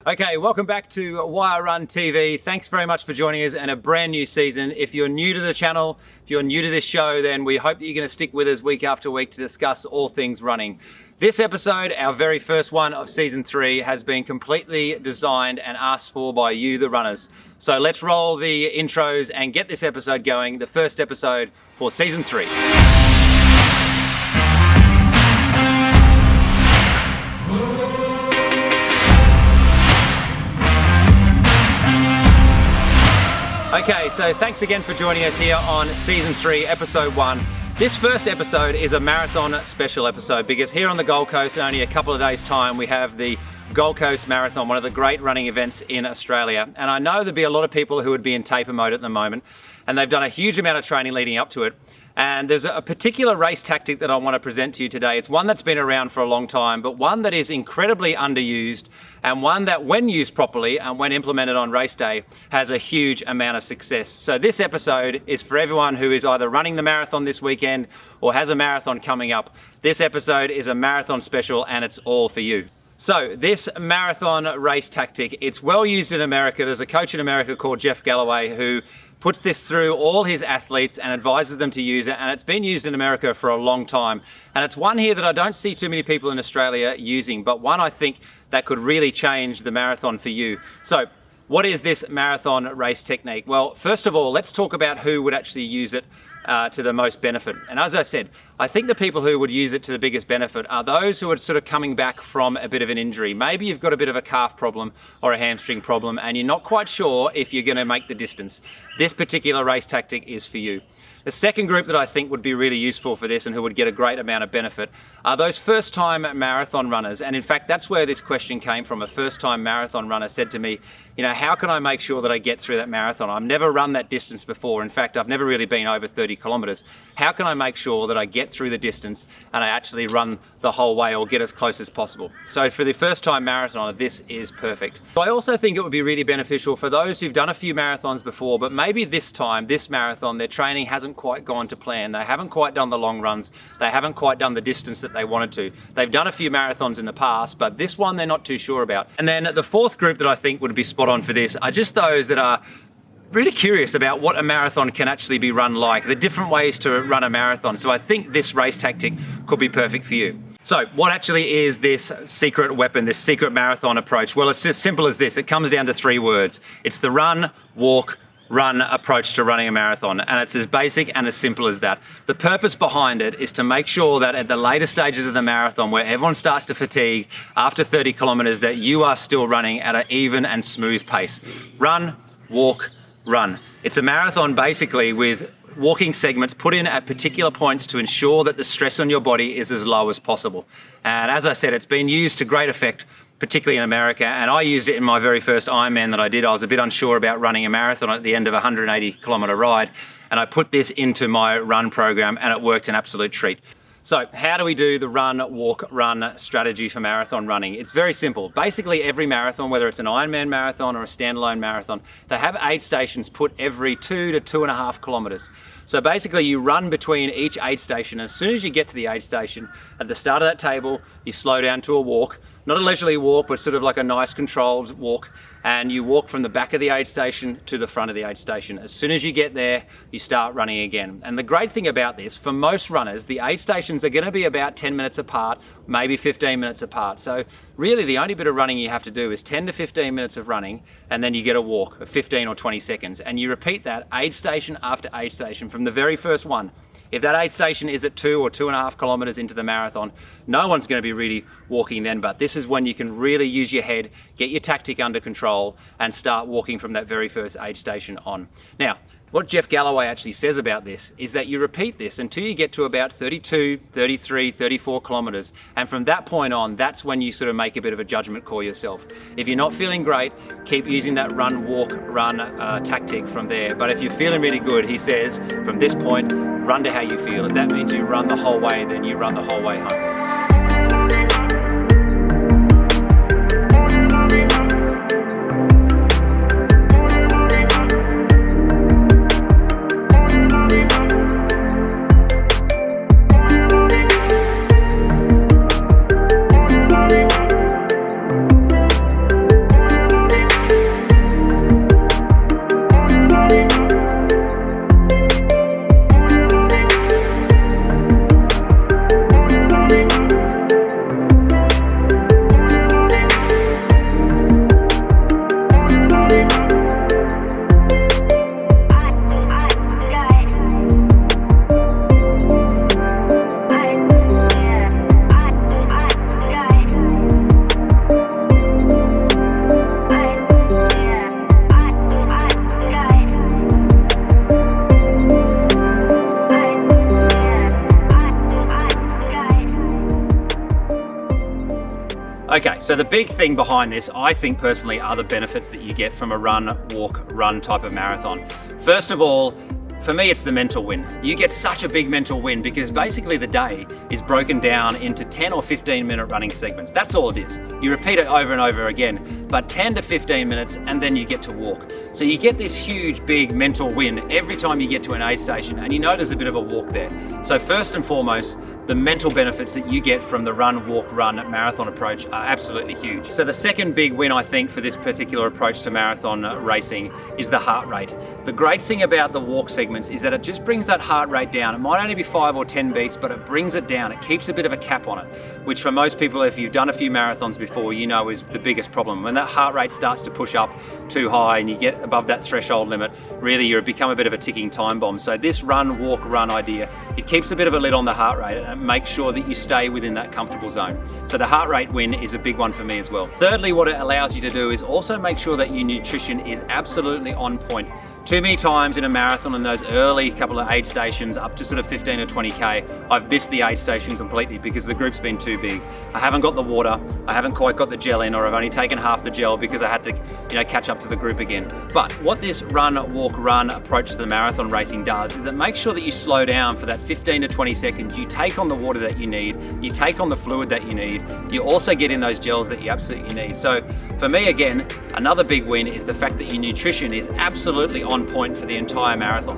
Okay, welcome back to Wire Run TV. Thanks very much for joining us in a brand new season. If you're new to the channel, if you're new to this show, then we hope that you're going to stick with us week after week to discuss all things running. This episode, our very first one of season 3, has been completely designed and asked for by you, the runners. So let's roll the intros and get this episode going, the first episode for season 3. Okay, so thanks again for joining us here on season 3, episode 1. This first episode is a marathon special episode because here on the Gold Coast, in only a couple of days' time, we have the Gold Coast Marathon, one of the great running events in Australia. And I know there'll be a lot of people who would be in taper mode at the moment, and they've done a huge amount of training leading up to it. And there's a particular race tactic that I want to present to you today. It's one that's been around for a long time, but one that is incredibly underused, and one that when used properly and when implemented on race day has a huge amount of success. So this episode is for everyone who is either running the marathon this weekend or has a marathon coming up. This episode is a marathon special and it's all for you. So this marathon race tactic, it's well used in America. There's a coach in America called Jeff Galloway who puts this through all his athletes and advises them to use it, and it's been used in America for a long time. And it's one here that I don't see too many people in Australia using, but one I think that could really change the marathon for you. So what is this marathon race technique? Well, first of all, let's talk about who would actually use it to the most benefit. And as I said, I think the people who would use it to the biggest benefit are those who are sort of coming back from a bit of an injury. Maybe you've got a bit of a calf problem or a hamstring problem and you're not quite sure if you're going to make the distance. This particular race tactic is for you. The second group that I think would be really useful for this and who would get a great amount of benefit are those first-time marathon runners. And in fact, that's where this question came from. A first-time marathon runner said to me, you know, how can I make sure that I get through that marathon? I've never run that distance before. In fact, I've never really been over 30 kilometers. How can I make sure that I get through the distance and I actually run the whole way or get as close as possible? So for the first-time marathoner, this is perfect. So I also think it would be really beneficial for those who've done a few marathons before, but maybe this time, this marathon, their training hasn't quite gone to plan. They haven't quite done the long runs. They haven't quite done the distance that they wanted to. They've done a few marathons in the past, but this one they're not too sure about. And then the fourth group that I think would be spot on for this are just those that are really curious about what a marathon can actually be run like, the different ways to run a marathon. So I think this race tactic could be perfect for you. So what actually is this secret weapon, this secret marathon approach? Well, it's as simple as this. It comes down to 3 words. It's the run, walk, run approach to running a marathon, and it's as basic and as simple as that. The purpose behind it is to make sure that at the later stages of the marathon, where everyone starts to fatigue after 30 kilometers, that you are still running at an even and smooth pace. Run, walk, run. It's a marathon basically with walking segments put in at particular points to ensure that the stress on your body is as low as possible. And as I said, it's been used to great effect, particularly in America, and I used it in my very first Ironman that I did. I was a bit unsure about running a marathon at the end of a 180 kilometer ride, and I put this into my run program and it worked an absolute treat. So how do we do the run, walk, run strategy for marathon running? It's very simple. Basically every marathon, whether it's an Ironman marathon or a standalone marathon, they have aid stations put every 2 to 2.5 kilometers. So basically you run between each aid station. As soon as you get to the aid station, at the start of that table, you slow down to a walk. Not a leisurely walk, but sort of like a nice controlled walk. And you walk from the back of the aid station to the front of the aid station. As soon as you get there, you start running again. And the great thing about this, for most runners, the aid stations are going to be about 10 minutes apart, maybe 15 minutes apart. So really the only bit of running you have to do is 10 to 15 minutes of running, and then you get a walk of 15 or 20 seconds. And you repeat that aid station after aid station from the very first one. If that aid station is at 2 or 2.5 kilometers into the marathon, no one's going to be really walking then, but this is when you can really use your head, get your tactic under control, and start walking from that very first aid station on. Now, what Jeff Galloway actually says about this is that you repeat this until you get to about 32, 33, 34 kilometers. And from that point on, that's when you sort of make a bit of a judgment call yourself. If you're not feeling great, keep using that run, walk, run tactic from there. But if you're feeling really good, he says, from this point, run to how you feel. If that means you run the whole way, then you run the whole way home. the big thing behind this, I think personally, are the benefits that you get from a run, walk, run type of marathon. First of all, for me, it's the mental win. You get such a big mental win because basically the day is broken down into 10 or 15 minute running segments. That's all it is. You repeat it over and over again, but 10 to 15 minutes, and then you get to walk. So you get this huge, big mental win every time you get to an aid station, and you know there's a bit of a walk there. So first and foremost, the mental benefits that you get from the run, walk, run marathon approach are absolutely huge. So the second big win, I think, for this particular approach to marathon racing is the heart rate. The great thing about the walk segments is that it just brings that heart rate down. It might only be 5 or 10 beats, but it brings it down. It keeps a bit of a cap on it, which for most people, if you've done a few marathons before, you know is the biggest problem. When that heart rate starts to push up too high and you get above that threshold limit, really you become a bit of a ticking time bomb. So this run, walk, run idea, it keeps a bit of a lid on the heart rate and makes sure that you stay within that comfortable zone. So the heart rate win is a big one for me as well. Thirdly, what it allows you to do is also make sure that your nutrition is absolutely on point. Too many times in a marathon, in those early couple of aid stations up to sort of 15 or 20k, I've missed the aid station completely because the group's been too big. I haven't got the water, I haven't quite got the gel in, or I've only taken half the gel because I had to, catch up to the group again. But what this run, walk, run approach to the marathon racing does is it makes sure that you slow down for that 15 to 20 seconds. You take on the water that you need, you take on the fluid that you need, you also get in those gels that you absolutely need. So for me, again, another big win is the fact that your nutrition is absolutely on point for the entire marathon.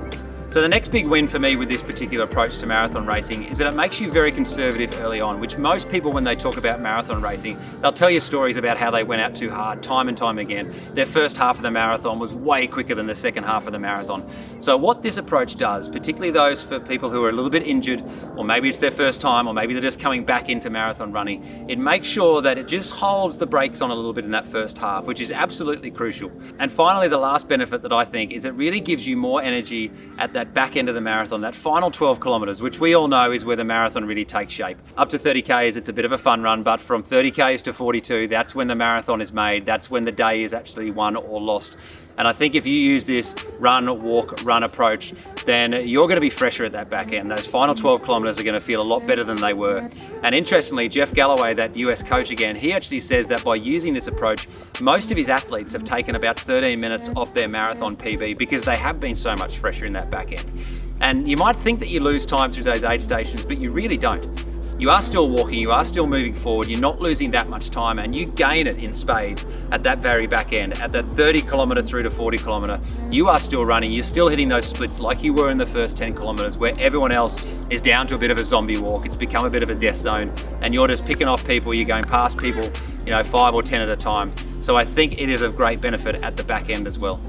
So the next big win for me with this particular approach to marathon racing is that it makes you very conservative early on, which most people, when they talk about marathon racing, they'll tell you stories about how they went out too hard time and time again. Their first half of the marathon was way quicker than the second half of the marathon. So what this approach does, particularly those for people who are a little bit injured, or maybe it's their first time, or maybe they're just coming back into marathon running, it makes sure that it just holds the brakes on a little bit in that first half, which is absolutely crucial. And finally, the last benefit that I think is it really gives you more energy at that back end of the marathon, that final 12 kilometers, which we all know is where the marathon really takes shape. Up to 30Ks, it's a bit of a fun run, but from 30Ks to 42, that's when the marathon is made. That's when the day is actually won or lost. And I think if you use this run, walk, run approach, then you're going to be fresher at that back end. Those final 12 kilometers are going to feel a lot better than they were. And interestingly, Jeff Galloway, that US coach again, he actually says that by using this approach, most of his athletes have taken about 13 minutes off their marathon PB because they have been so much fresher in that back end. And you might think that you lose time through those aid stations, but you really don't. You are still walking, you are still moving forward, you're not losing that much time, and you gain it in spades at that very back end. At that 30 kilometer through to 40 kilometer, you are still running, you're still hitting those splits like you were in the first 10 kilometers, where everyone else is down to a bit of a zombie walk. It's become a bit of a death zone, and you're just picking off people, you're going past people, 5 or 10 at a time. So I think it is of great benefit at the back end as well.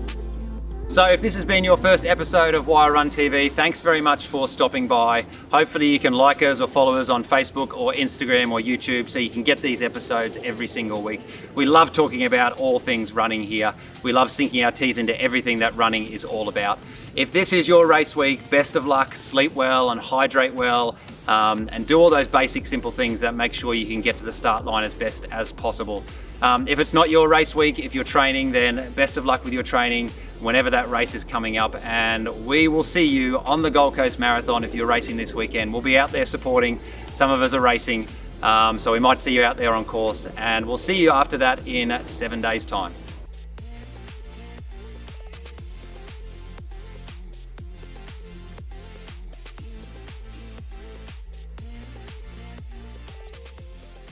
So if this has been your first episode of Why Run TV, thanks very much for stopping by. Hopefully you can like us or follow us on Facebook or Instagram or YouTube so you can get these episodes every single week. We love talking about all things running here. We love sinking our teeth into everything that running is all about. If this is your race week, best of luck, sleep well and hydrate well, and do all those basic simple things that make sure you can get to the start line as best as possible. If it's not your race week, if you're training, then best of luck with your training whenever that race is coming up, and we will see you on the Gold Coast Marathon if you're racing this weekend. We'll be out there supporting. Some of us are racing, so we might see you out there on course, and we'll see you after that in 7 days' time.